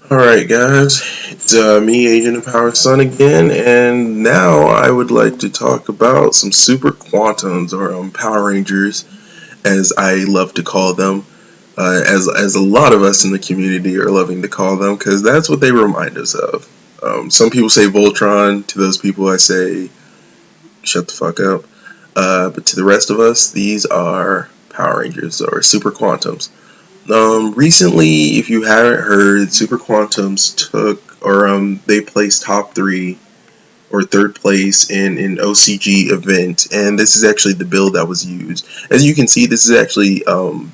Alright guys, it's me, Agent of Power Sun again, and now I would like to talk about some Super Quantums, or Power Rangers, as I love to call them, as a lot of us in the community are loving to call them, because that's what they remind us of. Some people say Voltron, to those people I say, shut the fuck up, but to the rest of us, these are Power Rangers, or Super Quantums. Recently, if you haven't heard, Super Quantums took, or they placed top three or third place in an OCG event, and this is actually the build that was used. As you can see, this is actually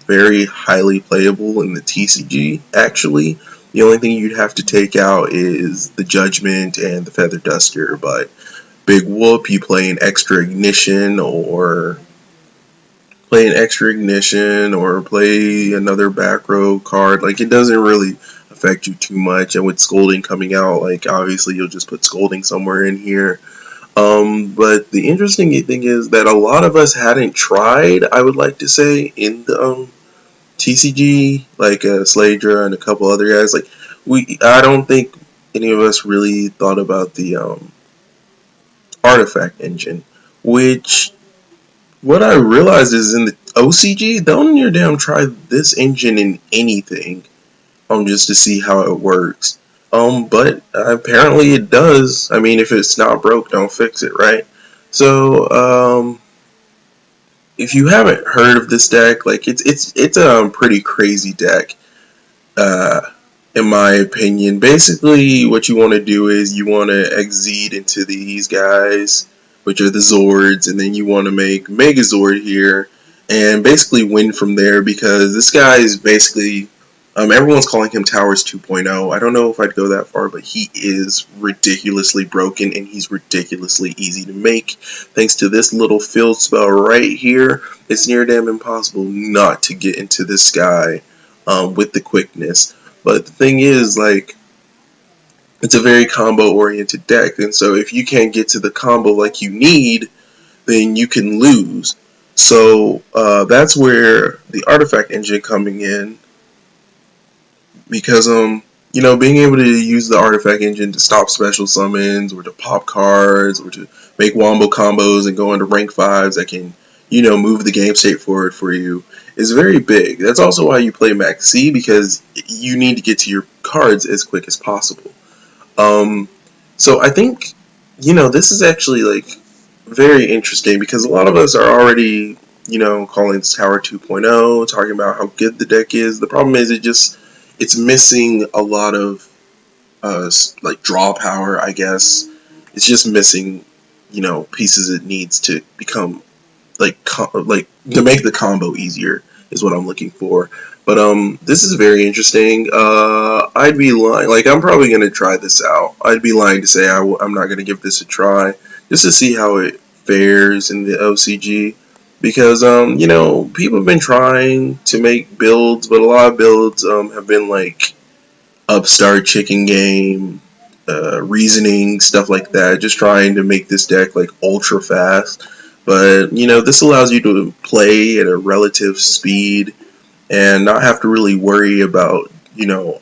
very highly playable in the TCG. Actually, the only thing you'd have to take out is the Judgment and the Feather Duster, but Big Whoop, you play an extra ignition or play another back row card. Like, it doesn't really affect you too much. And with Scolding coming out, like, obviously you'll just put Scolding somewhere in here. But the interesting thing is that a lot of us hadn't tried, I would like to say, in the TCG, like Sladra and a couple other guys. Like, I don't think any of us really thought about the artifact engine, which what I realized is in the OCG, don't you damn try this engine in anything, just to see how it works. But apparently it does. I mean, if it's not broke, don't fix it, right? So, if you haven't heard of this deck, like it's a pretty crazy deck. Uh, in my opinion, basically what you want to do is you want to exceed into these guys, which are the Zords, and then you want to make Megazord here, and basically win from there, because this guy is basically, everyone's calling him Towers 2.0. I don't know if I'd go that far, but he is ridiculously broken, and he's ridiculously easy to make. Thanks to this little field spell right here, it's near damn impossible not to get into this guy with the quickness. But the thing is, like, it's a very combo-oriented deck, and so if you can't get to the combo like you need, then you can lose. So that's where the artifact engine coming in, because being able to use the artifact engine to stop special summons, or to pop cards, or to make wombo combos and go into rank 5s that can move the game state forward for you, is very big. That's also why you play Max C, because you need to get to your cards as quick as possible. So I think this is actually, like, very interesting, because a lot of us are already calling this Tower 2.0, talking about how good the deck is. The problem is it's missing a lot of like draw power, I guess. It's just missing pieces it needs to become like to make the combo easier, is what I'm looking for. But this is very interesting. I'd be lying, like, I'm probably gonna try this out. I'd be lying to say I'm not gonna give this a try, just to see how it fares in the OCG. Because people have been trying to make builds, but a lot of builds have been like upstart chicken game, reasoning, stuff like that, just trying to make this deck like ultra fast. But this allows you to play at a relative speed and not have to really worry about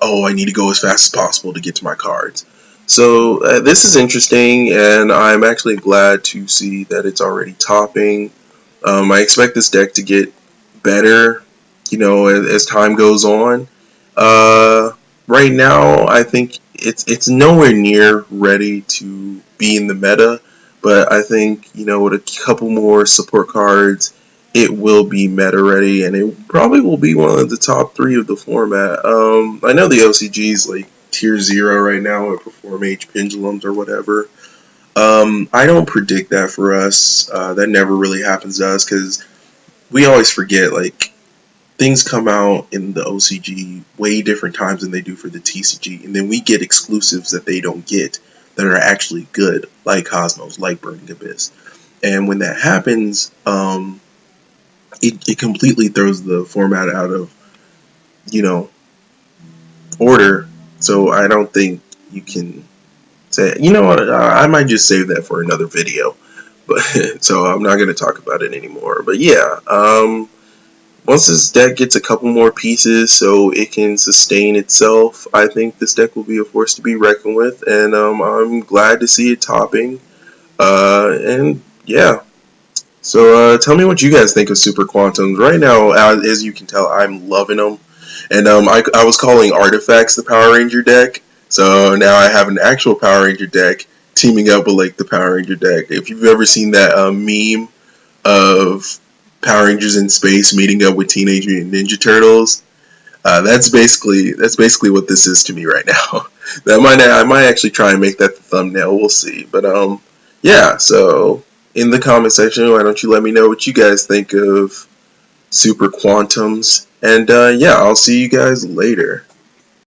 oh, I need to go as fast as possible to get to my cards. So this is interesting, and I'm actually glad to see that it's already topping. I expect this deck to get better as time goes on. Right now, I think it's nowhere near ready to be in the meta, but I think with a couple more support cards, it will be meta ready, and it probably will be one of the top 3 of the format. I know the OCG is like tier 0 right now at Perform H Pendulums or whatever. I don't predict that for us. That never really happens to us, because we always forget, like, things come out in the OCG way different times than they do for the TCG, and then we get exclusives that they don't get that are actually good, like Cosmos, like Burning Abyss. And when that happens, it completely throws the format out of order. So I don't think you can say, what, I might just save that for another video. But so I'm not going to talk about it anymore. But yeah, once this deck gets a couple more pieces so it can sustain itself, I think this deck will be a force to be reckoned with, and I'm glad to see it topping. And yeah. So tell me what you guys think of Super Quantums. Right now, as you can tell, I'm loving them. And I was calling Artifacts the Power Ranger deck. So now I have an actual Power Ranger deck teaming up with like the Power Ranger deck. If you've ever seen that meme of Power Rangers in space meeting up with Teenage Mutant Ninja Turtles, that's basically what this is to me right now. I might actually try and make that the thumbnail. We'll see. But yeah. So in the comment section, why don't you let me know what you guys think of Super Quantums? And yeah, I'll see you guys later.